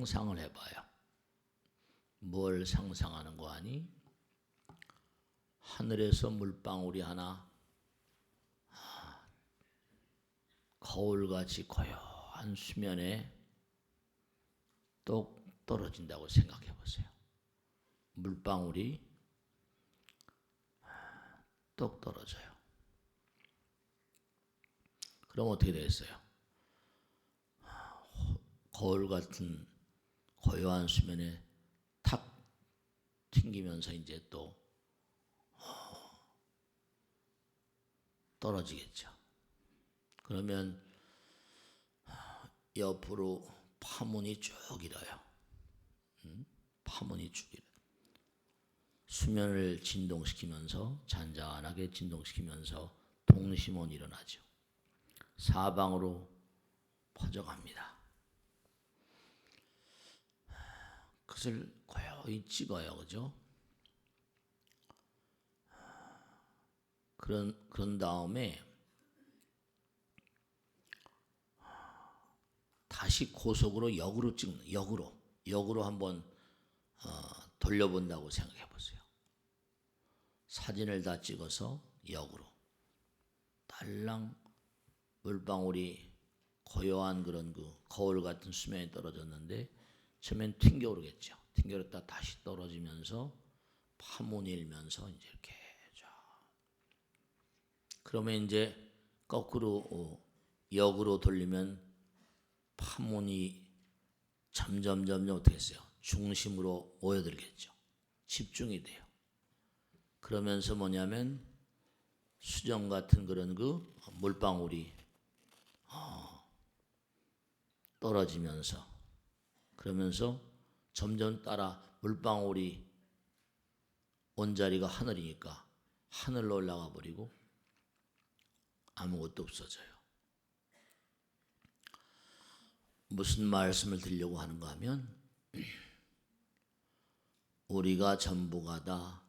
상상을 해봐요. 뭘 상상하는 거 아니? 하늘에서 물방울이 하나 거울같이 고요한 수면에 똑 떨어진다고 생각해 보세요. 물방울이 똑 떨어져요. 그럼 어떻게 되겠어요? 거울 같은 고요한 수면에 탁 튕기면서 이제 또 떨어지겠죠. 그러면 옆으로 파문이 쭉 일어요. 파문이 쭉 일어요. 수면을 진동시키면서 잔잔하게 진동시키면서 동심원이 일어나죠. 사방으로 퍼져갑니다. 그것을 고요히 찍어요. 그죠? 그런 다음에 다시 고속으로 역으로 찍는, 역으로 한번 돌려본다고 생각해 보세요. 사진을 다 찍어서 역으로 달랑 물방울이 고요한 그런 그 거울 같은 수면에 떨어졌는데 처음엔 튕겨오르겠죠. 튕겨오르다 다시 떨어지면서 파문이 일면서 이제 이렇게 그러면 이제 거꾸로 역으로 돌리면 파문이 점점 어떻게 했어요? 중심으로 모여들겠죠. 집중이 돼요. 그러면서 뭐냐면 수정 같은 그런 그 물방울이 떨어지면서 그러면서 점점 따라 물방울이 온 자리가 하늘이니까 하늘로 올라가 버리고 아무것도 없어져요. 무슨 말씀을 드리려고 하는가 하면 우리가 전부가 다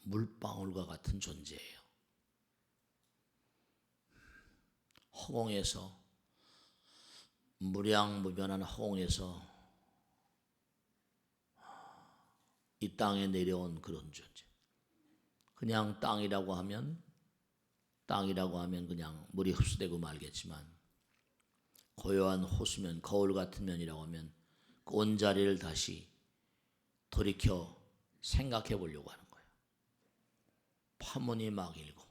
물방울과 같은 존재예요. 허공에서 무량무변한 허공에서 이 땅에 내려온 그런 존재. 그냥 땅이라고 하면 그냥 물이 흡수되고 말겠지만 고요한 호수면 거울 같은 면이라고 하면 그 온자리를 다시 돌이켜 생각해 보려고 하는 거예요. 파문이 막 일고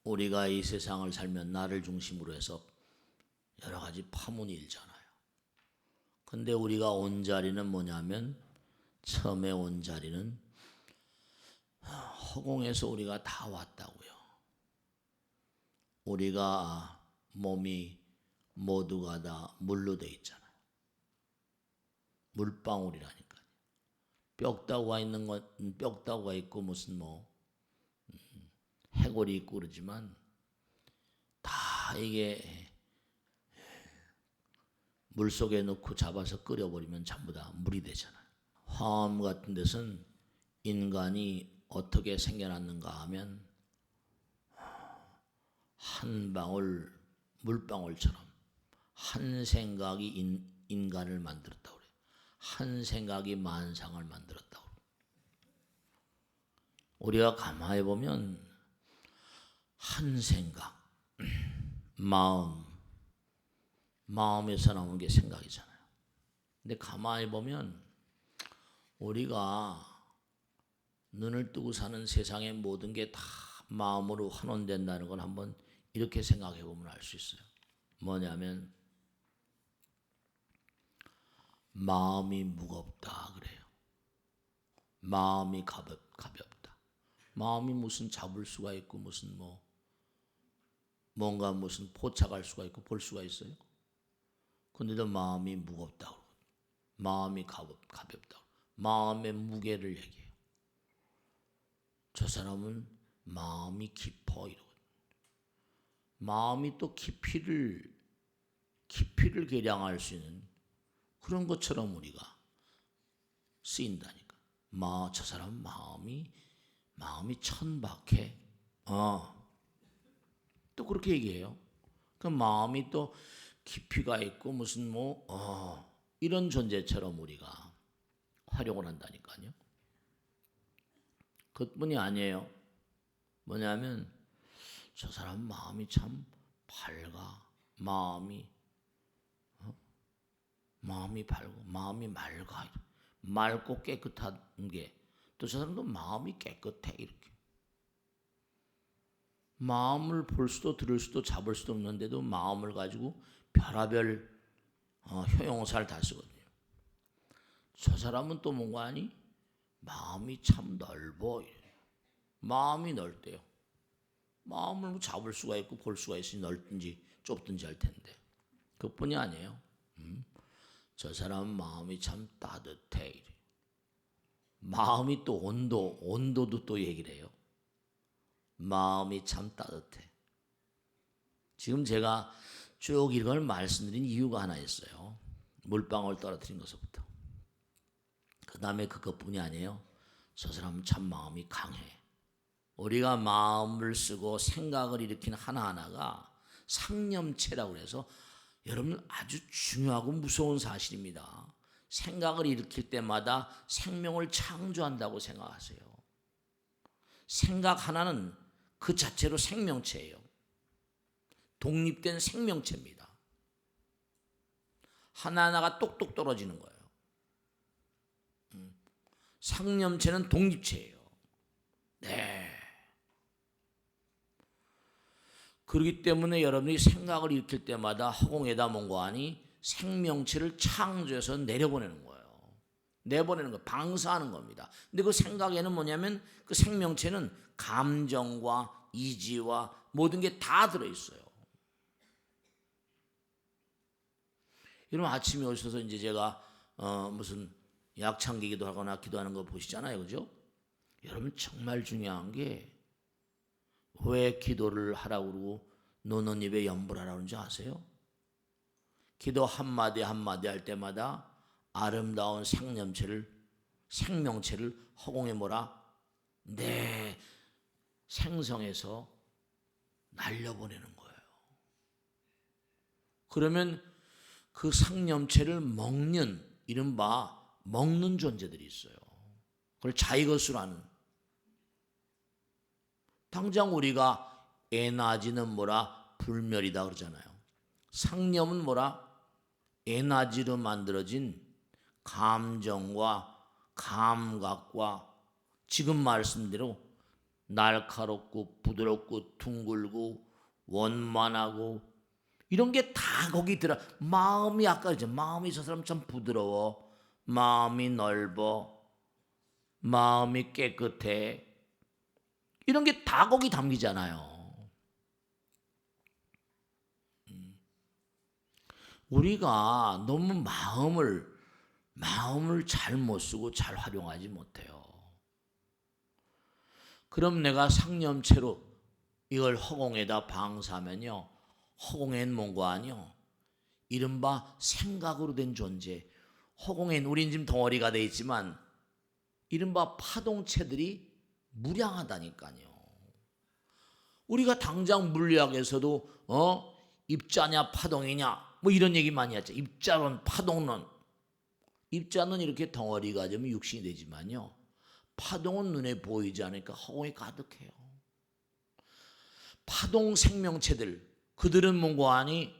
우리가 이 세상을 살면 나를 중심으로 해서 여러 가지 파문이 일잖아요. 근데 우리가 온 자리는 뭐냐면 처음에 온 자리는 허공에서 우리가 다 왔다고요. 우리가 몸이 모두가 다 물로 돼 있잖아요. 물방울이라니까요. 뼈다구가 있는 건 뼈다구가 있고 무슨 해골이 있고 그러지만 다 이게 물 속에 넣고 잡아서 끓여버리면 전부 다 물이 되잖아요. 화엄 같은 데서는 인간이 어떻게 생겨났는가 하면 한 방울 물방울처럼 한 생각이 인간을 만들었다고 그래요. 한 생각이 만상을 만들었다고 그래요. 우리가 가만히 보면 한 생각, 마음에서 나오는 게 생각이잖아요. 근데 가만히 보면 우리가 눈을 뜨고 사는 세상의 모든 게 다 마음으로 환원된다는 걸 한번 이렇게 생각해 보면 알 수 있어요. 뭐냐면 마음이 무겁다 그래요. 마음이 가볍다. 마음이 무슨 잡을 수가 있고 무슨 뭔가 무슨 포착할 수가 있고 볼 수가 있어요. 근데도 마음이 무겁다고 마음이 가볍다고 마음의 무게를 얘기해요. 저 사람은 마음이 깊어 이러거든요. 마음이 또 깊이를 계량할 수 있는 그런 것처럼 우리가 쓰인다니까. 저 사람 마음이 천박해. 또 그렇게 얘기해요. 그 마음이 또 깊이가 있고 무슨 이런 존재처럼 우리가 활용을 한다니까요. 그것뿐이 아니에요. 뭐냐면 저 사람 마음이 참 밝아. 마음이 밝고 마음이 맑아. 맑고 깨끗한 게 또 저 사람도 마음이 깨끗해. 이렇게 마음을 볼 수도 들을 수도 잡을 수도 없는데도 마음을 가지고 별의별 효용사를 다 쓰거든요. 저 사람은 또 뭔가 하니 마음이 참 넓어. 마음이 넓대요. 마음을 잡을 수가 있고 볼 수가 있으니 넓든지 좁든지 할 텐데 그것뿐이 아니에요. 저 사람 마음이 참 따뜻해. 마음이 또 온도도 또 얘기를 해요. 마음이 참 따뜻해. 지금 제가 쭉 이걸 말씀드린 이유가 하나 있어요. 물방울 떨어뜨린 것부터. 그 다음에 그것뿐이 아니에요. 저 사람은 참 마음이 강해. 우리가 마음을 쓰고 생각을 일으키는 하나하나가 상념체라고 해서 여러분 아주 중요하고 무서운 사실입니다. 생각을 일으킬 때마다 생명을 창조한다고 생각하세요. 생각 하나는 그 자체로 생명체예요. 독립된 생명체입니다. 하나하나가 똑똑 떨어지는 거예요. 상념체는 독립체예요. 네. 그렇기 때문에 여러분이 생각을 일으킬 때마다 허공에다 뭔가 하니 생명체를 창조해서 내려보내는 거예요. 내보내는 거, 방사하는 겁니다. 근데 그 생각에는 뭐냐면 그 생명체는 감정과 이지와 모든 게 다 들어있어요. 여러분 아침에 오셔서 이제 제가 무슨 약창 기도 하거나 기도하는 거 보시잖아요. 그죠? 여러분 정말 중요한 게 왜 기도를 하라고 그러고 노는 입에 염불하라고 그러는지 아세요? 기도 한마디 한마디 할 때마다 아름다운 생명체를 허공에 생성해서 날려보내는 거예요. 그러면 그 상념체를 먹는 이른바 먹는 존재들이 있어요. 그걸 자이것으로 하는. 당장 우리가 에너지는 불멸이다 그러잖아요. 상념은 에너지로 만들어진 감정과 감각과 지금 말씀대로 날카롭고 부드럽고 둥글고 원만하고 이런 게 다 거기 들어. 마음이 아까 이제 마음이 저 사람 참 부드러워. 마음이 넓어. 마음이 깨끗해. 이런 게 다 거기 담기잖아요. 우리가 너무 마음을 잘 못 쓰고 잘 활용하지 못해요. 그럼 내가 상념체로 이걸 허공에다 방사하면요. 허공엔 뭔가 아니요. 이른바 생각으로 된 존재. 허공엔 우린 지금 덩어리가 돼 있지만 이른바 파동체들이 무량하다니까요. 우리가 당장 물리학에서도 입자냐 파동이냐 이런 얘기 많이 하죠. 입자론, 파동론. 입자는 이렇게 덩어리가 되면 육신이 되지만요. 파동은 눈에 보이지 않으니까 허공이 가득해요. 파동 생명체들, 그들은 뭔가 하니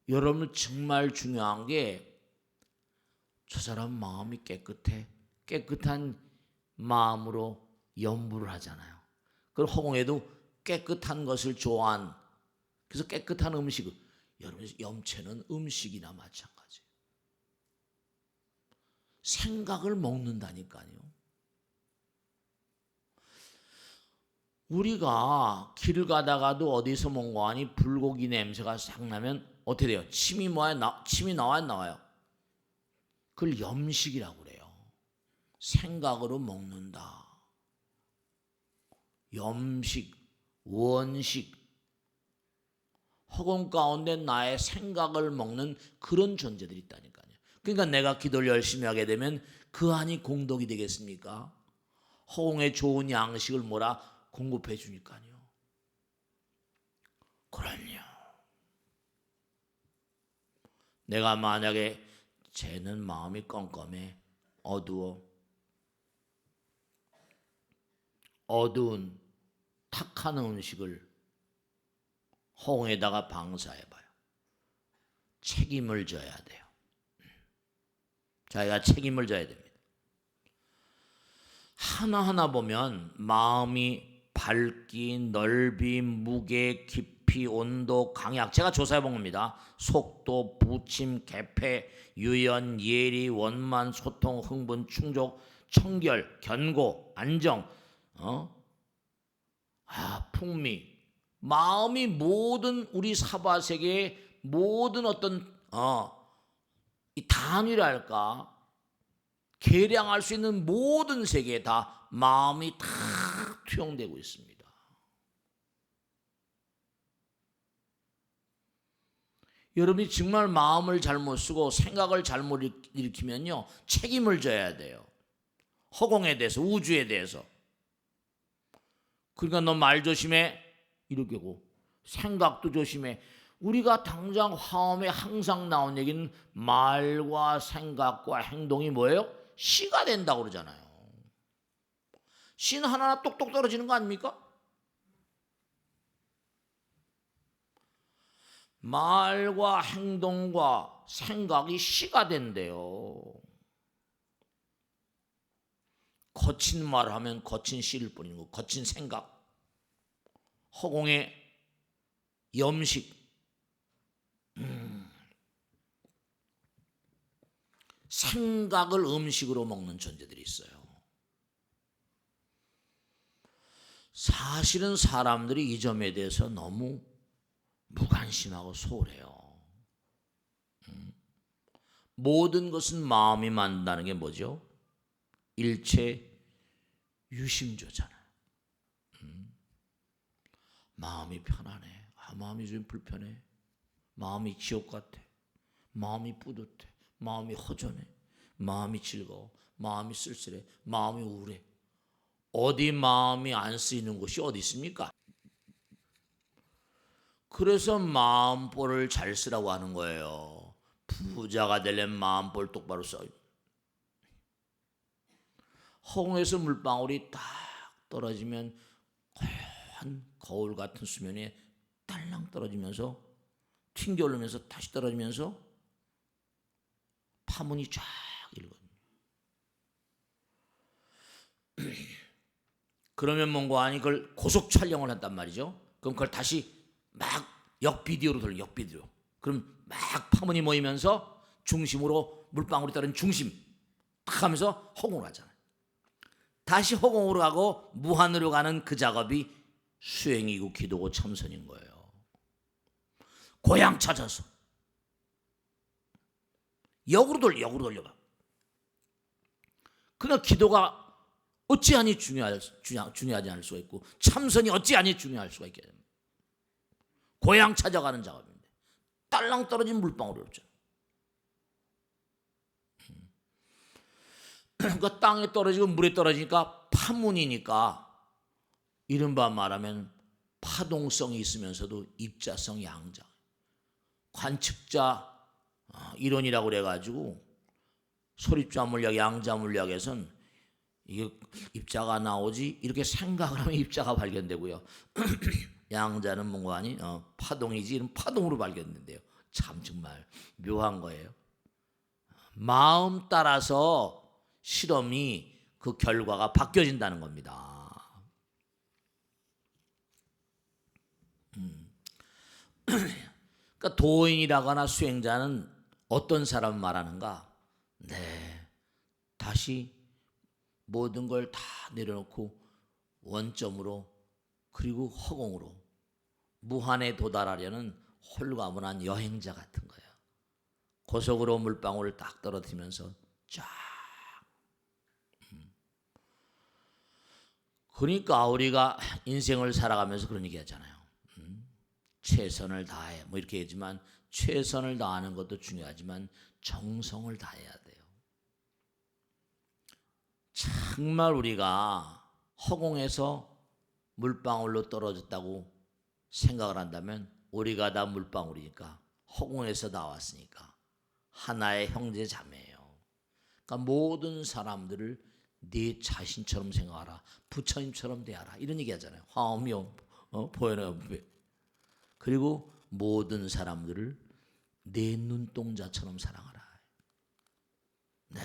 여러분 정말 중요한 게 저 사람 마음이 깨끗해. 깨끗한 마음으로 염불을 하잖아요. 그리고 허공에도 깨끗한 것을 좋아한, 그래서 깨끗한 음식, 여러분 염체는 음식이나 마찬가지예요. 생각을 먹는다니까요. 우리가 길을 가다가도 어디서 뭔가 하니 불고기 냄새가 싹 나면 어떻게 돼요? 침이 나와요, 안 나와요? 그걸 염식이라고 그래요. 생각으로 먹는다. 염식, 원식, 허공 가운데 나의 생각을 먹는 그런 존재들이 있다니까요. 그러니까 내가 기도를 열심히 하게 되면 그 안이 공덕이 되겠습니까? 허공에 좋은 양식을 공급해 주니까요. 그럼요. 내가 만약에 쟤는 마음이 껌껌해, 어두워, 어두운 탁한 음식을 허공에다가 방사해봐요. 책임을 져야 돼요. 자기가 책임을 져야 됩니다. 하나하나 보면 마음이 밝기, 넓이, 무게, 깊이, 온도, 강약, 제가 조사해 본 겁니다. 속도, 부침, 개폐, 유연, 예리, 원만, 소통, 흥분, 충족, 청결, 견고, 안정, 풍미. 마음이 모든 우리 사바세계의 모든 어떤 이 단위랄까, 계량할 수 있는 모든 세계에 다 마음이 다 투영되고 있습니다. 여러분이 정말 마음을 잘못 쓰고 생각을 잘못 일으키면요, 책임을 져야 돼요. 허공에 대해서, 우주에 대해서. 그러니까 너 말 조심해 이렇게 하고, 생각도 조심해. 우리가 당장 화엄에 항상 나온 얘기는 말과 생각과 행동이 뭐예요? 시가 된다고 그러잖아요. 씨는 하나하나 똑똑 떨어지는 거 아닙니까? 말과 행동과 생각이 씨가 된대요. 거친 말을 하면 거친 씨를 뿌리는 거, 거친 생각, 허공의 염식, 생각을 음식으로 먹는 존재들이 있어요. 사실은 사람들이 이 점에 대해서 너무 무관심하고 소홀해요. 모든 것은 마음이 만든다는 게 뭐죠? 일체 유심조잖아요. 마음이 편안해. 마음이 좀 불편해. 마음이 지옥 같아. 마음이 뿌듯해. 마음이 허전해. 마음이 즐거워. 마음이 쓸쓸해. 마음이 우울해. 어디 마음이 안 쓰이는 곳이 어디 있습니까? 그래서 마음볼을 잘 쓰라고 하는 거예요. 부자가 되려면 마음볼 똑바로 써요. 허공에서 물방울이 딱 떨어지면 한 거울 같은 수면에 딸랑 떨어지면서 튕겨 오르면서 다시 떨어지면서 파문이 쫙 일거든요. 그러면 뭔가 아니 그걸 고속 촬영을 한단 말이죠. 그럼 그걸 다시 막 역비디오로 돌려, 역비디오. 그럼 막 파문이 모이면서 중심으로 물방울이 떨어진 중심 딱 하면서 허공으로 가잖아요. 다시 허공으로 가고 무한으로 가는 그 작업이 수행이고 기도고 참선인 거예요. 고향 찾아서 역으로 돌려가. 그러나 기도가 어찌하니 중요하지 않을 수가 있고 참선이 어찌하니 중요할 수가 있겠습니까? 고향 찾아가는 작업인데 딸랑 떨어진 물방울이 없죠. 그 땅에 떨어지고 물에 떨어지니까 파문이니까 이른바 말하면 파동성이 있으면서도 입자성 양자, 관측자 이론이라고 그래가지고 소립자 물리학, 양자 물리학에서는 이게 입자가 나오지 이렇게 생각을 하면 입자가 발견되고요. 양자는 뭔가 아니 파동이지 이런 파동으로 발견된대요. 참 정말 묘한 거예요. 마음 따라서 실험이 그 결과가 바뀌어진다는 겁니다. 그러니까 도인이라거나 수행자는 어떤 사람 말하는가? 네, 다시 모든 걸 다 내려놓고 원점으로 그리고 허공으로 무한에 도달하려는 홀가분한 여행자 같은 거예요. 고속으로 물방울을 딱 떨어뜨리면서 쫙. 그러니까 우리가 인생을 살아가면서 그런 얘기 하잖아요. 최선을 다해 뭐 이렇게 하지만 최선을 다하는 것도 중요하지만 정성을 다해야 돼요. 정말 우리가 허공에서 물방울로 떨어졌다고 생각을 한다면 우리가 다 물방울이니까 허공에서 나왔으니까 하나의 형제 자매예요. 그러니까 모든 사람들을 네 자신처럼 생각하라. 부처님처럼 대하라. 이런 얘기 하잖아요. 화엄이 보혈의 부배. 그리고 모든 사람들을 내 눈동자처럼 사랑하라. 네.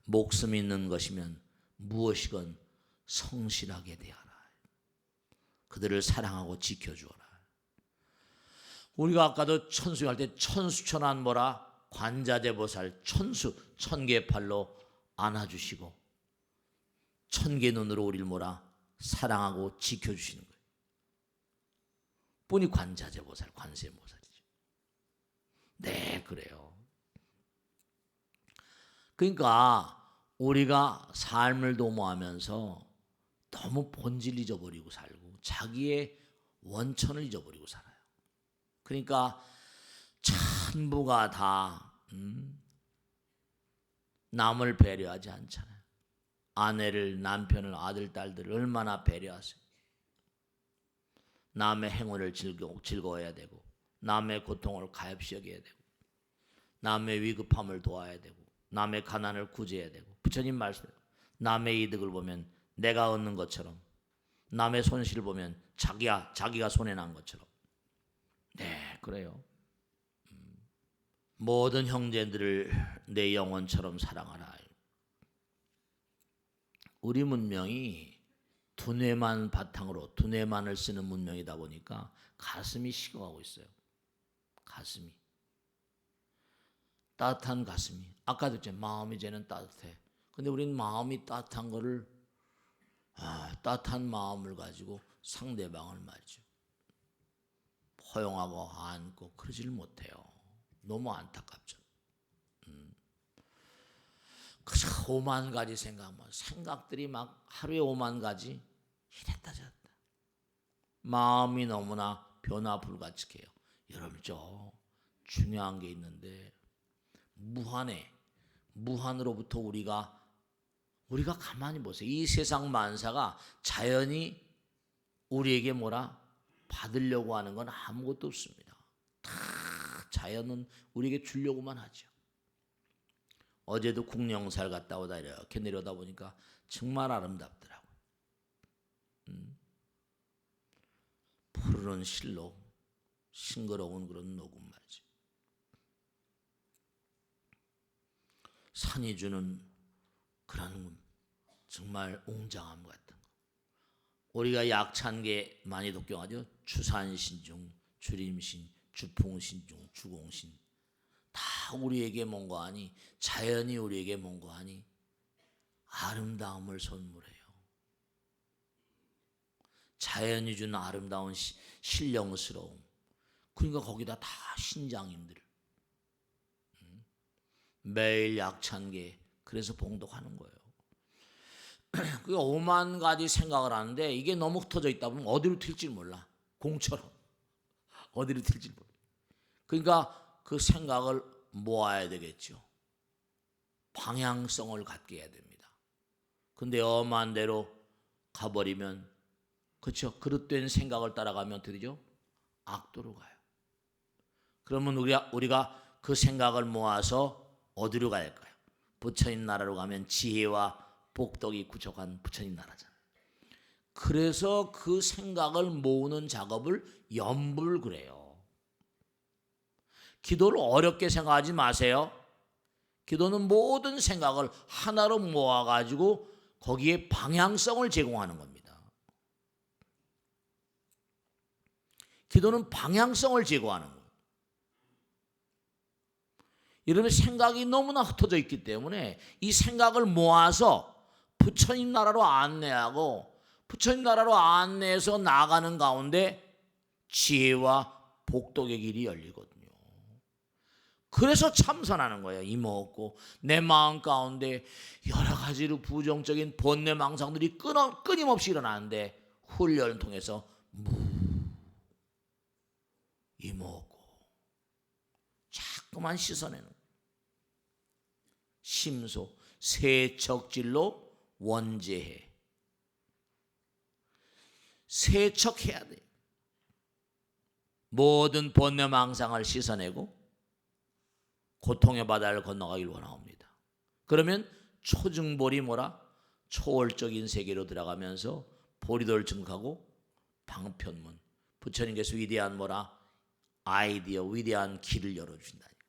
목숨 있는 것이면 무엇이건 성실하게 대하라. 그들을 사랑하고 지켜주어라. 우리가 아까도 천수할 때 천수천안 뭐라 관자재보살 천수 천개 팔로 안아주시고 천개 눈으로 우리를 뭐라 사랑하고 지켜주시는 거예요. 뿐이 관자재보살 관세음보살이죠. 네, 그래요. 그러니까 우리가 삶을 도모하면서 너무 본질 잊어버리고 살고 자기의 원천을 잊어버리고 살아요. 그러니까 전부가 다 남을 배려하지 않잖아요. 아내를, 남편을, 아들, 딸들을 얼마나 배려하세요. 남의 행운을 즐거워해야 되고 남의 고통을 가엾이 여겨야 되고 남의 위급함을 도와야 되고 남의 가난을 구제해야 되고 부처님 말씀에 남의 이득을 보면 내가 얻는 것처럼 남의 손실을 보면 자기가 손해난 것처럼 네, 그래요. 모든 형제들을 내 영혼처럼 사랑하라. 우리 문명이 두뇌만 바탕으로 두뇌만을 쓰는 문명이다 보니까 가슴이 식어가고 있어요. 가슴이 따뜻한 가슴이 아까도 했잖아요. 마음이 이제는 따뜻해. 근데 우리는 마음이 따뜻한 거를 따뜻한 마음을 가지고 상대방을 말이죠. 허용하고 안고 그러지를 못해요. 너무 안타깝죠. 그래서 5만 가지 생각들이 막 하루에 5만 가지 이랬다 저랬다. 마음이 너무나 변화 불가측해요. 여러분 중요한 게 있는데 무한으로부터 우리가 가만히 보세요. 이 세상 만사가 자연이 우리에게 뭐라 받으려고 하는 건 아무것도 없습니다. 다 자연은 우리에게 주려고만 하죠. 어제도 국령살 갔다 오다 이렇게 내려다 보니까 정말 아름답더라고요. 푸르른 실록, 싱그러운 그런 녹음 말이죠. 산이 주는 그런 정말 웅장함 같은 거. 우리가 약찬게 많이 독경하죠. 주산신중, 주림신, 주풍신중, 주공신. 다 우리에게 뭔가 하니 자연이 우리에게 뭔가 하니 아름다움을 선물해요. 자연이 준 아름다운 신령스러움. 그러니까 거기다 다 신장님들 매일 약찬게 그래서 봉독하는 거예요. 그 5만 가지 생각을 하는데 이게 너무 흩어져 있다 보면 어디로 튈지 몰라. 공처럼 어디로 튈지 몰라. 그러니까 그 생각을 모아야 되겠죠. 방향성을 갖게 해야 됩니다. 근데 엄한 대로 가버리면 그렇죠. 그릇된 생각을 따라가면 어떻게 되죠? 악도로 가요. 그러면 우리가 그 생각을 모아서 어디로 가야 할까요? 부처님 나라로 가면 지혜와 복덕이 구족한 부처님 나라잖아요. 그래서 그 생각을 모으는 작업을 염불 그래요. 기도를 어렵게 생각하지 마세요. 기도는 모든 생각을 하나로 모아가지고 거기에 방향성을 제공하는 겁니다. 기도는 방향성을 제공하는 거예요. 여러분 생각이 너무나 흩어져 있기 때문에 이 생각을 모아서 부처님 나라로 안내하고 부처님 나라로 안내해서 나가는 가운데 지혜와 복덕의 길이 열리거든요. 그래서 참선하는 거예요. 이먹고 내 마음 가운데 여러 가지로 부정적인 번뇌 망상들이 끊임없이 일어나는데 훈련을 통해서 이먹고 자꾸만 씻어내는 심소 세척질로 원제해. 세척해야 돼. 모든 번뇌 망상을 씻어내고 고통의 바다를 건너가길 원합니다. 그러면 초증볼이 뭐라? 초월적인 세계로 들어가면서 보리돌 증가하고 방편문, 부처님께서 위대한 뭐라? 아이디어, 위대한 길을 열어주신다니까.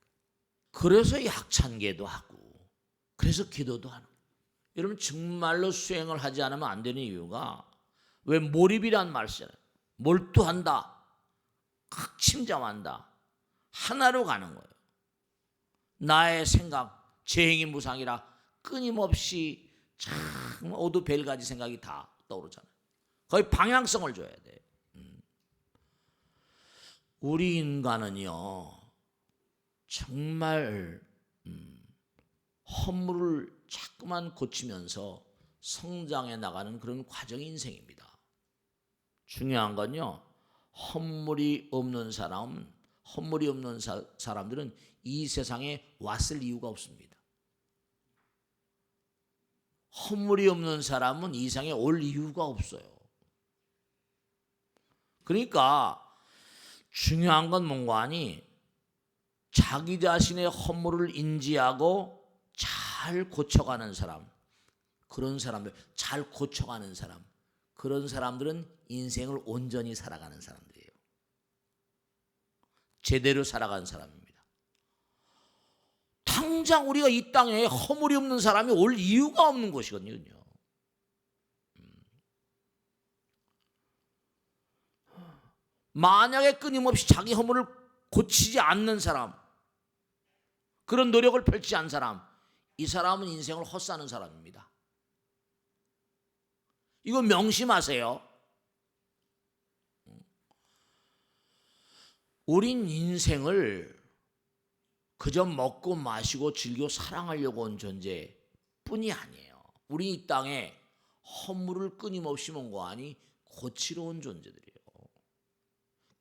그래서 이 학찬계도 하고, 그래서 기도도 하는 거예요. 여러분 정말로 수행을 하지 않으면 안 되는 이유가, 왜 몰입이란 말 쓰잖아요. 몰두한다, 침잠한다, 하나로 가는 거예요. 나의 생각, 재행이 무상이라 끊임없이 참 오두벨가지 생각이 다 떠오르잖아요. 거의 방향성을 줘야 돼. 우리 인간은요 정말 허물을 자꾸만 고치면서 성장해 나가는 그런 과정이 인생입니다. 중요한 건요, 허물이 없는 사람들은 이 세상에 왔을 이유가 없습니다. 허물이 없는 사람은 이 세상에 올 이유가 없어요. 그러니까 중요한 건 뭔가 하니, 자기 자신의 허물을 인지하고 잘 고쳐가는 사람, 그런 사람들, 잘 고쳐가는 사람, 그런 사람들은 인생을 온전히 살아가는 사람들이에요. 제대로 살아가는 사람입니다. 당장 우리가 이 땅에 허물이 없는 사람이 올 이유가 없는 것이거든요. 만약에 끊임없이 자기 허물을 고치지 않는 사람, 그런 노력을 펼치지 않은 사람, 이 사람은 인생을 헛사는 사람입니다. 이거 명심하세요. 우린 인생을 그저 먹고 마시고 즐겨 사랑하려고 온 존재뿐이 아니에요. 우리 이 땅에 허물을 끊임없이 뭔가하니 고치러 온 존재들이에요.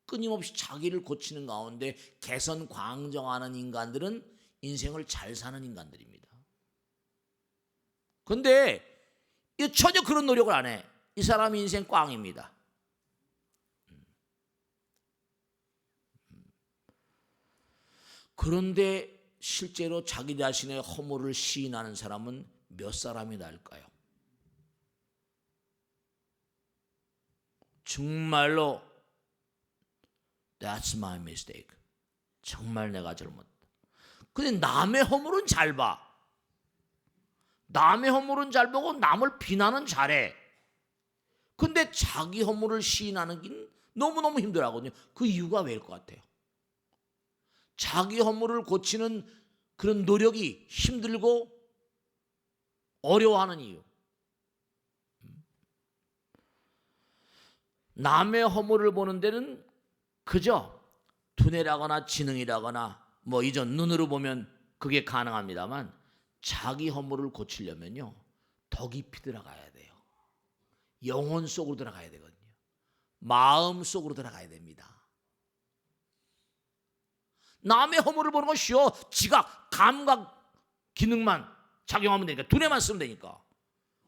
끊임없이 자기를 고치는 가운데 개선 광정하는 인간들은 인생을 잘 사는 인간들입니다. 그런데 전혀 그런 노력을 안 해. 이 사람 인생 꽝입니다. 그런데 실제로 자기 자신의 허물을 시인하는 사람은 몇 사람이 날까요? 정말로 That's my mistake. 정말 내가 잘못했다. 근데 남의 허물은 잘 봐. 남의 허물은 잘 보고 남을 비난은 잘해. 근데 자기 허물을 시인하는 게 너무너무 힘들어하거든요. 그 이유가 왜일 것 같아요? 자기 허물을 고치는 그런 노력이 힘들고 어려워하는 이유. 남의 허물을 보는 데는 그저 두뇌라거나 지능이라거나 뭐 이전 눈으로 보면 그게 가능합니다만, 자기 허물을 고치려면요 더 깊이 들어가야 돼요. 영혼 속으로 들어가야 되거든요. 마음 속으로 들어가야 됩니다. 남의 허물을 보는 건 쉬워. 지각, 감각 기능만 작용하면 되니까, 두뇌만 쓰면 되니까.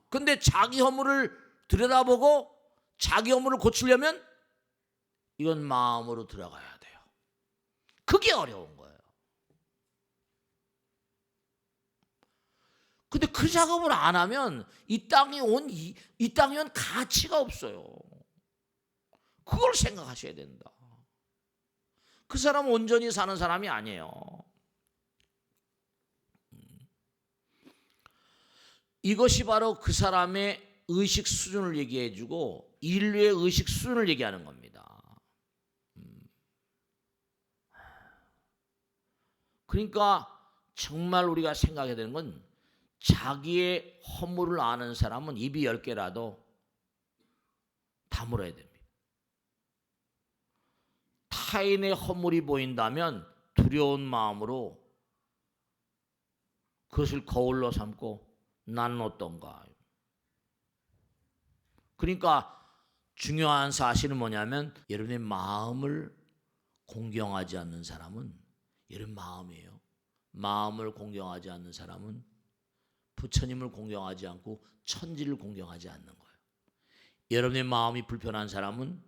근데 자기 허물을 들여다보고 자기 허물을 고치려면 이건 마음으로 들어가야 돼요. 그게 어려운 거예요. 근데 그 작업을 안 하면 이 땅에 온 가치가 없어요. 그걸 생각하셔야 된다. 그 사람은 온전히 사는 사람이 아니에요. 이것이 바로 그 사람의 의식 수준을 얘기해주고 인류의 의식 수준을 얘기하는 겁니다. 그러니까 정말 우리가 생각해야 되는 건, 자기의 허물을 아는 사람은 입이 10개라도 다물어야 됩니다. 타인의 허물이 보인다면 두려운 마음으로 그것을 거울로 삼고 나는 어떤가. 그러니까 중요한 사실은 뭐냐면, 여러분의 마음을 공경하지 않는 사람은, 여러분 마음이에요. 마음을 공경하지 않는 사람은 부처님을 공경하지 않고 천지를 공경하지 않는 거예요. 여러분의 마음이 불편한 사람은,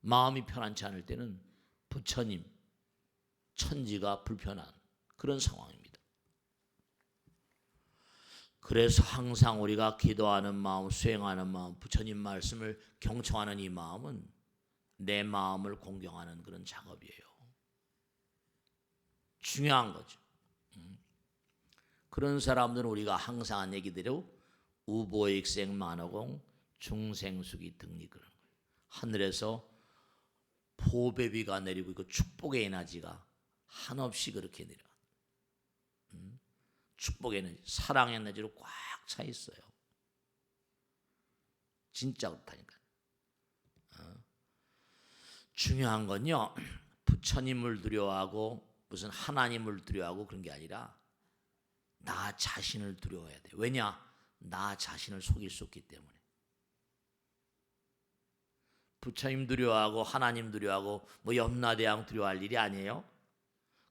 마음이 편안치 않을 때는 부처님, 천지가 불편한 그런 상황입니다. 그래서 항상 우리가 기도하는 마음, 수행하는 마음, 부처님 말씀을 경청하는 이 마음은 내 마음을 공경하는 그런 작업이에요. 중요한 거죠. 그런 사람들은 우리가 항상 한 얘기대로 우보익생 만호공 중생수기 등리 그런 거예요. 하늘에서 보배비가 내리고 있고 축복의 에너지가 한없이 그렇게 내려. 축복의 에너지, 사랑의 에너지로 꽉 차 있어요. 진짜 그렇다니까요. 중요한 건요, 부처님을 두려워하고 무슨 하나님을 두려워하고 그런 게 아니라 나 자신을 두려워해야 돼. 왜냐? 나 자신을 속일 수 없기 때문에. 부처님 두려워하고 하나님 두려워하고 뭐 염라대왕 두려워할 일이 아니에요.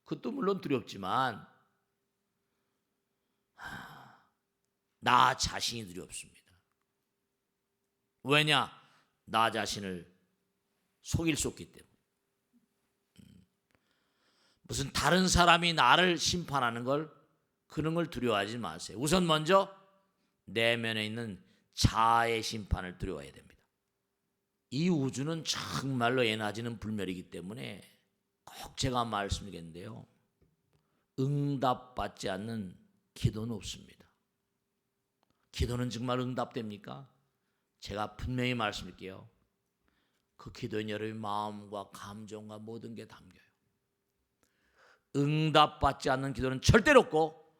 그것도 물론 두렵지만 나 자신이 두렵습니다. 왜냐? 나 자신을 속일 수 없기 때문에. 무슨 다른 사람이 나를 심판하는 걸, 그런 걸 두려워하지 마세요. 우선 먼저 내면에 있는 자아의 심판을 두려워해야 됩니다. 이 우주는 정말로 에너지는 불멸이기 때문에 꼭 제가 말씀드리겠는데요, 응답받지 않는 기도는 없습니다. 기도는 정말 응답됩니까? 제가 분명히 말씀드릴게요. 그 기도는 여러분의 마음과 감정과 모든 게 담겨요. 응답받지 않는 기도는 절대로 없고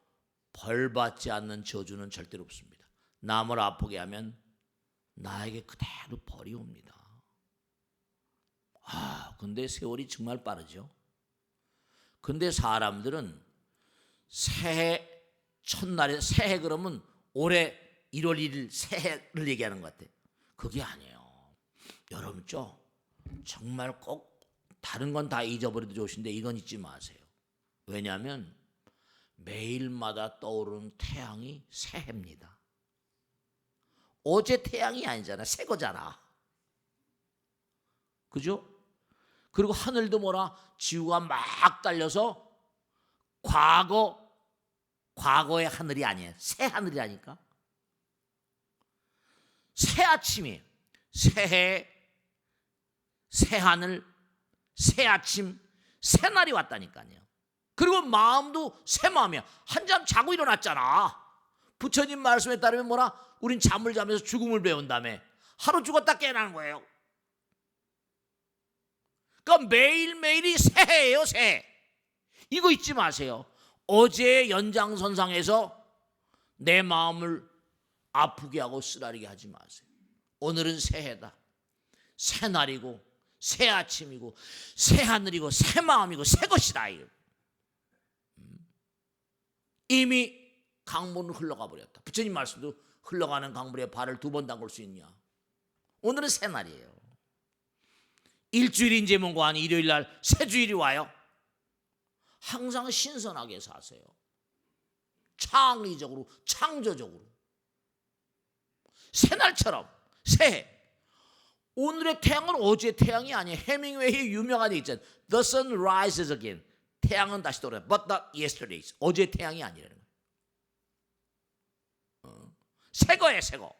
벌받지 않는 저주는 절대로 없습니다. 남을 아프게 하면 나에게 그대로 벌이 옵니다. 근데 세월이 정말 빠르죠. 근데 사람들은 새해 첫날에, 새해 그러면 올해 1월 1일 새해를 얘기하는 것 같아요. 그게 아니에요. 여러분 정말 꼭 다른 건 다 잊어버려도 좋으신데 이건 잊지 마세요. 왜냐하면 매일마다 떠오르는 태양이 새해입니다. 어제 태양이 아니잖아. 새 거잖아. 그죠? 그리고 하늘도 뭐라, 지구가 막 달려서 과거의 하늘이 아니에요. 새 하늘이라니까. 새 아침이에요. 새해, 새 하늘, 새 아침, 새 날이 왔다니까요. 그리고 마음도 새 마음이야. 한잠 자고 일어났잖아. 부처님 말씀에 따르면 뭐라, 우린 잠을 자면서 죽음을 배운 다음에 하루 죽었다 깨어나는 거예요. 그러니까 매일매일이 새해예요. 새해. 이거 잊지 마세요. 어제의 연장선상에서 내 마음을 아프게 하고 쓰라리게 하지 마세요. 오늘은 새해다. 새 날이고 새 아침이고 새 하늘이고 새 마음이고 새 것이다. 이미 강물은 흘러가 버렸다. 부처님 말씀도 흘러가는 강물에 발을 2번 담글 수 있냐. 오늘은 새 날이에요. 일주일이 이제 뭔가 하니 일요일 날 새 주일이 와요. 항상 신선하게 사세요. 창의적으로, 창조적으로. 새날처럼 새해. 오늘의 태양은 어제의 태양이 아니에요. 해밍웨이의 유명한 얘기 있잖아요. The sun rises again. 태양은 다시 돌아요. But not yesterday's. 어제의 태양이 아니라는 거예요. 새거예요, 새거.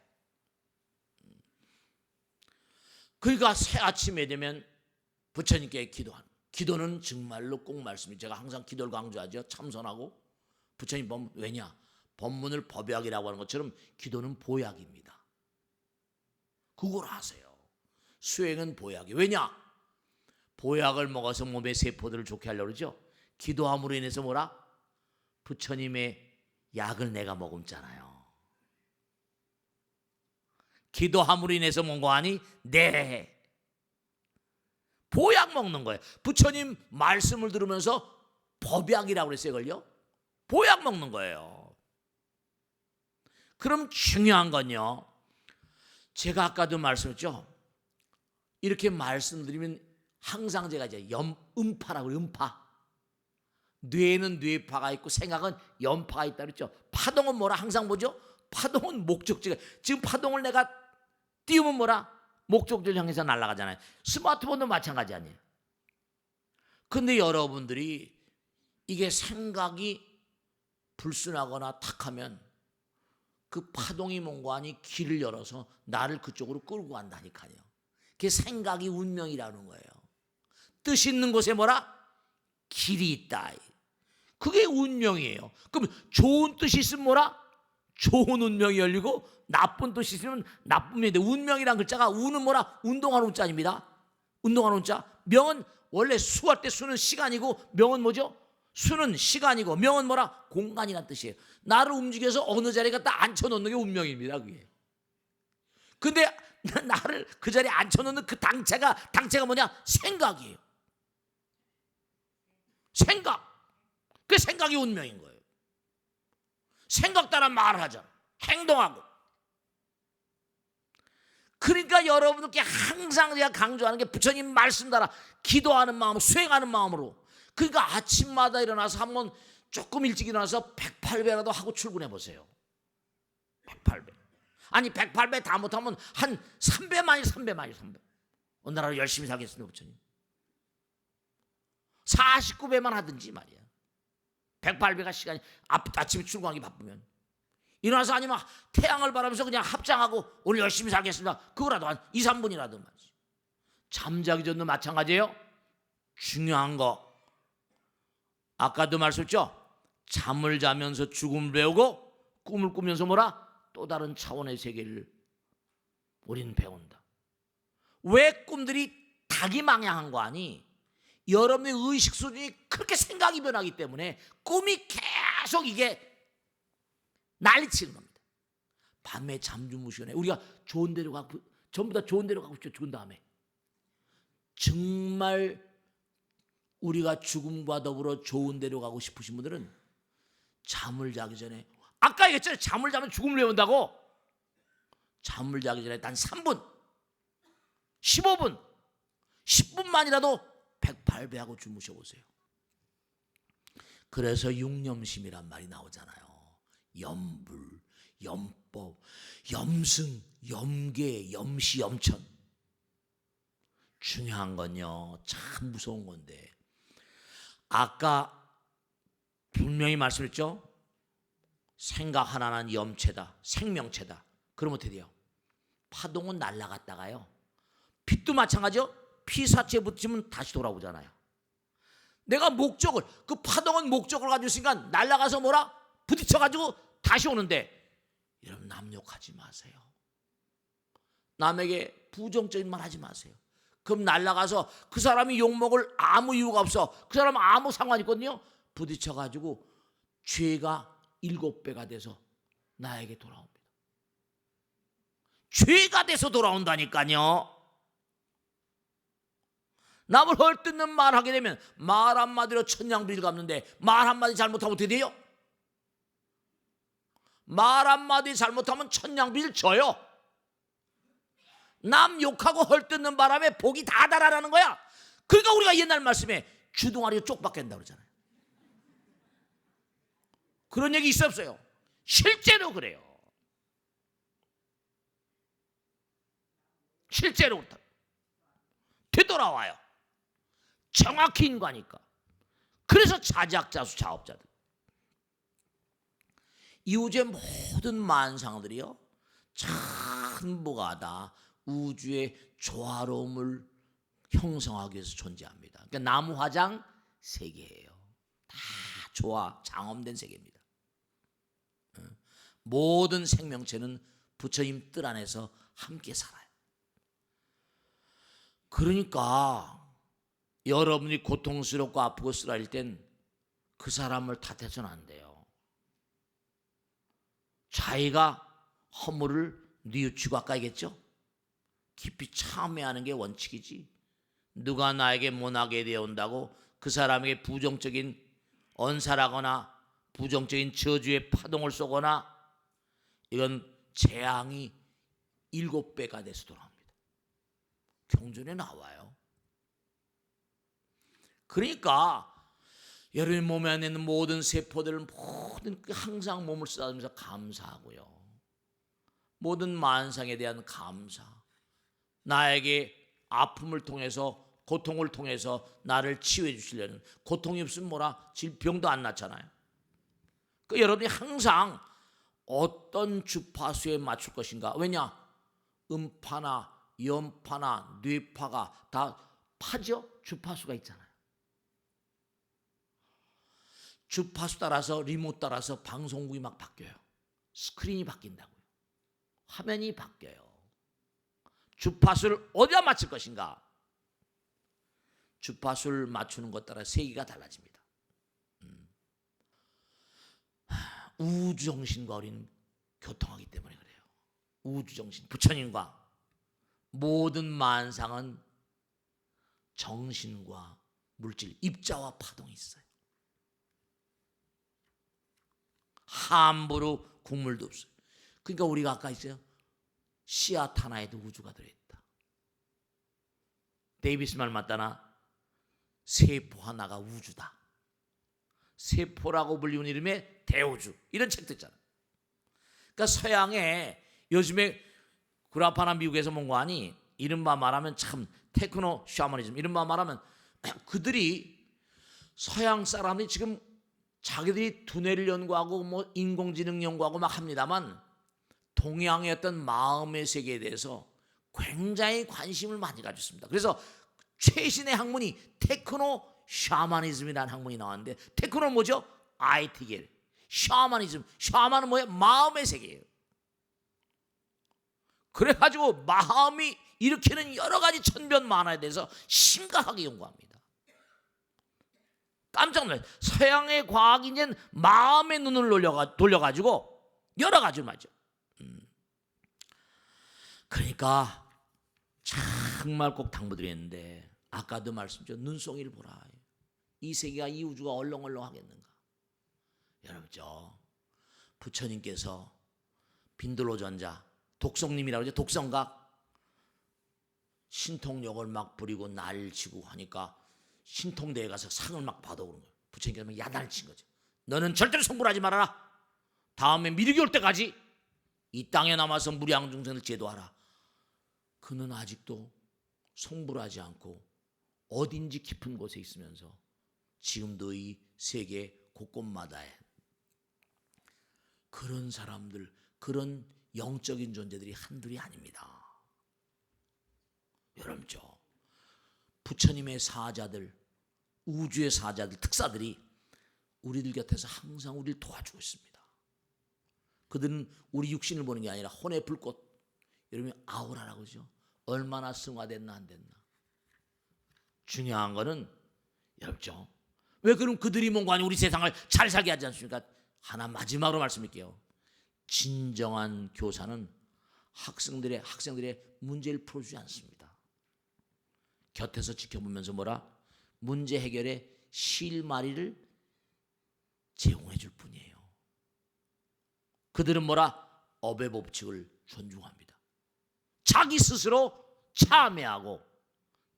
그러니까 새 아침에 되면 부처님께 기도하는. 기도는 정말로 꼭 말씀이, 제가 항상 기도를 강조하죠. 참선하고 부처님 법문. 왜냐? 법문을 법약이라고 하는 것처럼 기도는 보약입니다. 그걸 아세요. 수행은 보약이. 왜냐? 보약을 먹어서 몸의 세포들을 좋게 하려고 그러죠. 기도함으로 인해서 뭐라? 부처님의 약을 내가 머금잖아요. 기도함으로 인해서 뭔가 하니? 네. 보약 먹는 거예요. 부처님 말씀을 들으면서 법약이라고 그랬어요. 이걸요? 보약 먹는 거예요. 그럼 중요한 건요, 제가 아까도 말씀했죠. 이렇게 말씀드리면 항상 제가 이제 음파라고 그래요. 음파. 뇌는 뇌파가 있고 생각은 연파가 있다 그랬죠. 파동은 뭐라? 항상 뭐죠? 파동은 목적지가. 지금 파동을 내가 띄우면 뭐라? 목적지를 향해서 날아가잖아요. 스마트폰도 마찬가지 아니에요. 근데 여러분들이 이게 생각이 불순하거나 탁하면 그 파동이 뭔가니 길을 열어서 나를 그쪽으로 끌고 간다니까요. 그게 생각이 운명이라는 거예요. 뜻 있는 곳에 뭐라? 길이 있다. 그게 운명이에요. 그럼 좋은 뜻이 있으면 뭐라? 좋은 운명이 열리고 나쁜 뜻이 있으면 나쁜 운명이 돼. 운명이란 글자가 우는 뭐라? 운동하는 운자입니다. 운동하는 운자. 명은 원래 수할 때 수는 시간이고 명은 뭐죠? 수는 시간이고 명은 뭐라? 공간이란 뜻이에요. 나를 움직여서 어느 자리에 갖다 앉혀놓는 게 운명입니다. 그게. 근데 나를 그 자리에 앉혀놓는 그 당체가 뭐냐? 생각이에요. 생각. 그 생각이 운명인 거예요. 생각 따라 말을 하잖아. 행동하고. 그러니까 여러분들께 항상 제가 강조하는 게 부처님 말씀 따라 기도하는 마음, 수행하는 마음으로. 그러니까 아침마다 일어나서 한번 조금 일찍 일어나서 108배라도 하고 출근해 보세요. 108배. 아니 108배 다 못하면 한 3배만이 3배. 어느 나라 열심히 살겠습니다 부처님. 49배만 하든지 말이야. 108배가 시간이 아침에 출근하기 바쁘면 일어나서 아니면 태양을 바라면서 그냥 합장하고 오늘 열심히 살겠습니다. 그거라도 한 2, 3분이라도 말이지. 잠자기 전도 마찬가지예요. 중요한 거 아까도 말씀했죠. 잠을 자면서 죽음을 배우고 꿈을 꾸면서 뭐라? 또 다른 차원의 세계를 우리는 배운다. 왜 꿈들이 닭이망향한 거 아니? 여러분의 의식 수준이 그렇게 생각이 변하기 때문에 꿈이 계속 이게 난리치는 겁니다. 밤에 잠 주무시네. 우리가 좋은 데로 가고 전부 다 좋은 데로 가고 싶죠. 죽은 다음에 정말 우리가 죽음과 더불어 좋은 데로 가고 싶으신 분들은 잠을 자기 전에 아까 얘기했잖아요. 잠을 자면 죽음을 배운다고. 잠을 자기 전에 단 3분 15분 10분만이라도 108배 하고 주무셔보세요. 그래서 육념심이란 말이 나오잖아요. 염불, 염법, 염승, 염계, 염시, 염천. 중요한 건요, 참 무서운 건데 아까 분명히 말씀했죠. 생각 하나는 염체다, 생명체다. 그럼 어떻게 돼요? 파동은 날아갔다가요, 빛도 마찬가지요. 피사체에 붙이면 다시 돌아오잖아요. 내가 목적을, 그 파동은 목적을 가지고 있으니까 날아가서 뭐라? 부딪혀가지고 다시 오는데, 여러분 남 욕하지 마세요. 남에게 부정적인 말 하지 마세요. 그럼 날아가서 그 사람이 욕먹을 아무 이유가 없어. 그 사람은 아무 상관이 있거든요. 부딪혀가지고 죄가 7배가 돼서 나에게 돌아옵니다. 죄가 돼서 돌아온다니까요. 남을 헐뜯는 말 하게 되면 말 한마디로 천냥비를 갚는데 말 한마디 잘못하면 어떻게 돼요? 말 한마디 잘못하면 천냥비를 줘요. 남 욕하고 헐뜯는 바람에 복이 다 달아나는 거야. 그러니까 우리가 옛날 말씀에 주둥아리가 쪽 박힌다고 그러잖아요. 그런 얘기 있어 없어요? 실제로 그래요. 실제로 되돌아와요. 정확히 인과니까. 그래서 자작자수 자업자들, 이우주의 모든 만상들이요 전부가 다 우주의 조화로움을 형성하기 위해서 존재합니다. 그러니까 나무화장 세계예요. 다 조화 장엄된 세계입니다. 모든 생명체는 부처님 뜻 안에서 함께 살아요. 그러니까 여러분이 고통스럽고 아프고 쓰라릴 땐 그 사람을 탓해서는 안 돼요. 자기가 허물을 뉘우치고 아까 얘기했죠? 깊이 참회하는 게 원칙이지. 누가 나에게 못하게 되어 온다고 그 사람에게 부정적인 언사라거나 부정적인 저주의 파동을 쏘거나, 이건 재앙이 7배가 돼서 돌아옵니다. 경전에 나와요. 그러니까 여러분 몸에 안에 있는 모든 세포들, 모든 항상 몸을 쓰다듬으면서 감사하고요. 모든 만상에 대한 감사, 나에게 아픔을 통해서 고통을 통해서 나를 치유해 주시려는, 고통이 없으면 뭐라 질병도 안 낫잖아요. 그 여러분이 항상 어떤 주파수에 맞출 것인가. 왜냐? 음파나 연파나 뇌파가 다 파죠. 주파수가 있잖아요. 주파수 따라서 리모트 따라서 방송국이 막 바뀌어요. 스크린이 바뀐다고요. 화면이 바뀌어요. 주파수를 어디다 맞출 것인가? 주파수를 맞추는 것 따라 세계가 달라집니다. 우주정신과 우리는 교통하기 때문에 그래요. 우주정신, 부처님과 모든 만상은 정신과 물질, 입자와 파동이 있어요. 함부로 국물도 없어요. 그러니까 우리가 아까 있어요. 씨앗 하나에도 우주가 들어있다. 데이비스 말 맞다나 세포 하나가 우주다. 세포라고 불리는 이름의 대우주, 이런 책도 있잖아요. 그러니까 서양에 요즘에 구라파나 미국에서 본 거 아니, 이른바 말하면 참 테크노 샤머니즘, 이른바 말하면 그들이 서양 사람들이 지금 자기들이 두뇌를 연구하고 뭐 인공지능 연구하고 막 합니다만 동양의 어떤 마음의 세계에 대해서 굉장히 관심을 많이 가졌습니다. 그래서 최신의 학문이 테크노 샤머니즘이라는 학문이 나왔는데, 테크노는 뭐죠? IT계. 샤머니즘, 샤머는 뭐예요? 마음의 세계예요. 그래가지고 마음이 일으키는 여러 가지 천변 만화에 대해서 심각하게 연구합니다. 깜짝 놀라요. 서양의 과학이 이제 마음의 눈을 돌려가지고 여러 가지를 맞죠. 그러니까 정말 꼭 당부드리는데, 아까도 말씀드렸죠. 눈송이를 보라. 이 세계가, 이 우주가 얼렁얼렁 하겠는가. 여러분죠, 부처님께서 빈들로전자, 독성님이라고 하죠. 독성각 신통력을 막 부리고 날치고 하니까 신통대에 가서 상을 막 받아오는 거예요. 부처님께서 야단을 친 거죠. 너는 절대로 성불하지 말아라. 다음에 미륵이 올 때까지 이 땅에 남아서 무량중생을 제도하라. 그는 아직도 성불하지 않고 어딘지 깊은 곳에 있으면서 지금도 이 세계 곳곳마다에 그런 사람들, 그런 영적인 존재들이 한둘이 아닙니다. 여러분죠, 부처님의 사자들, 우주의 사자들, 특사들이 우리들 곁에서 항상 우리를 도와주고 있습니다. 그들은 우리 육신을 보는 게 아니라 혼의 불꽃, 여러분이 아우라라고 하죠. 얼마나 승화됐나 안 됐나. 중요한 거는 여러분죠, 왜 그럼 그들이 뭔가 아니 우리 세상을 잘 살게 하지 않습니까? 하나 마지막으로 말씀드릴게요. 진정한 교사는 학생들의 문제를 풀어주지 않습니다. 곁에서 지켜보면서 뭐라? 문제 해결의 실마리를 제공해 줄 뿐이에요. 그들은 뭐라? 업의 법칙을 존중합니다. 자기 스스로 참회하고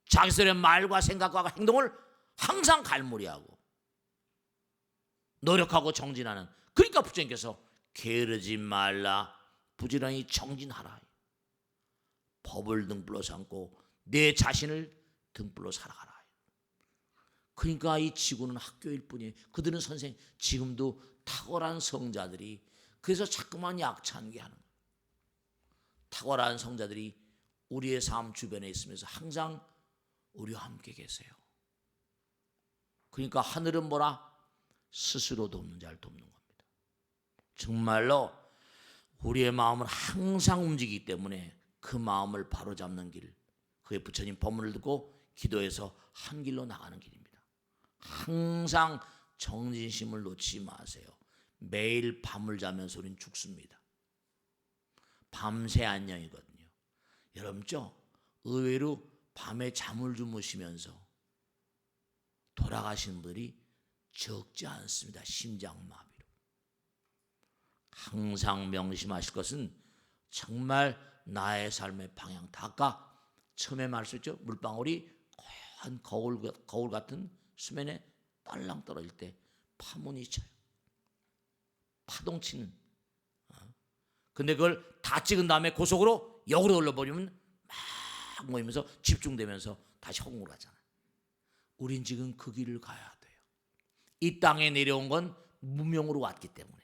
자기 스스로의 말과 생각과 행동을 항상 갈무리하고 노력하고 정진하는, 그러니까 부처님께서 게으르지 말라, 부지런히 정진하라. 법을 등불로 삼고 내 자신을 등불로 살아가라. 그러니까 이 지구는 학교일 뿐이에요. 그들은 선생, 지금도 탁월한 성자들이, 그래서 자꾸만 약찬게 하는 거예요. 탁월한 성자들이 우리의 삶 주변에 있으면서 항상 우리와 함께 계세요. 그러니까 하늘은 뭐라? 스스로 돕는 자를 돕는 겁니다. 정말로 우리의 마음은 항상 움직이기 때문에 그 마음을 바로잡는 길, 그의 부처님 법문을 듣고 기도해서 한 길로 나가는 길입니다. 항상 정진심을 놓치지 마세요. 매일 밤을 자면서 우리는 죽습니다. 밤새 안녕이거든요. 여러분죠, 의외로 밤에 잠을 주무시면서 돌아가시는 분들이 적지 않습니다. 심장마비로. 항상 명심하실 것은 정말 나의 삶의 방향. 아까 처음에 말씀했죠. 물방울이 고얀 거울 같은 수면에 딸랑 떨어질 때 파문이 쳐요. 파동치는. 근데 그걸 다 찍은 다음에 고속으로 역으로 올려버리면 막 모이면서 집중되면서 다시 허공으로 가잖아요. 우린 지금 그 길을 가야 돼요. 이 땅에 내려온 건 문명으로 왔기 때문에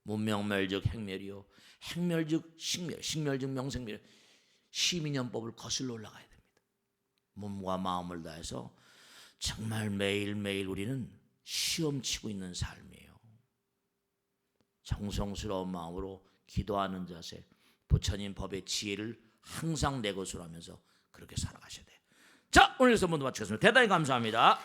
문명멸즉 행멸이요 행멸즉 식멸 식멸즉 명생멸 시민연법을 거슬러 올라가야 됩니다. 몸과 마음을 다해서 정말 매일매일 우리는 시험치고 있는 삶이에요. 정성스러운 마음으로 기도하는 자세, 부처님 법의 지혜를 항상 내 것으로 하면서 그렇게 살아가셔야 돼요. 자, 오늘 수업 모두 마치겠습니다. 대단히 감사합니다.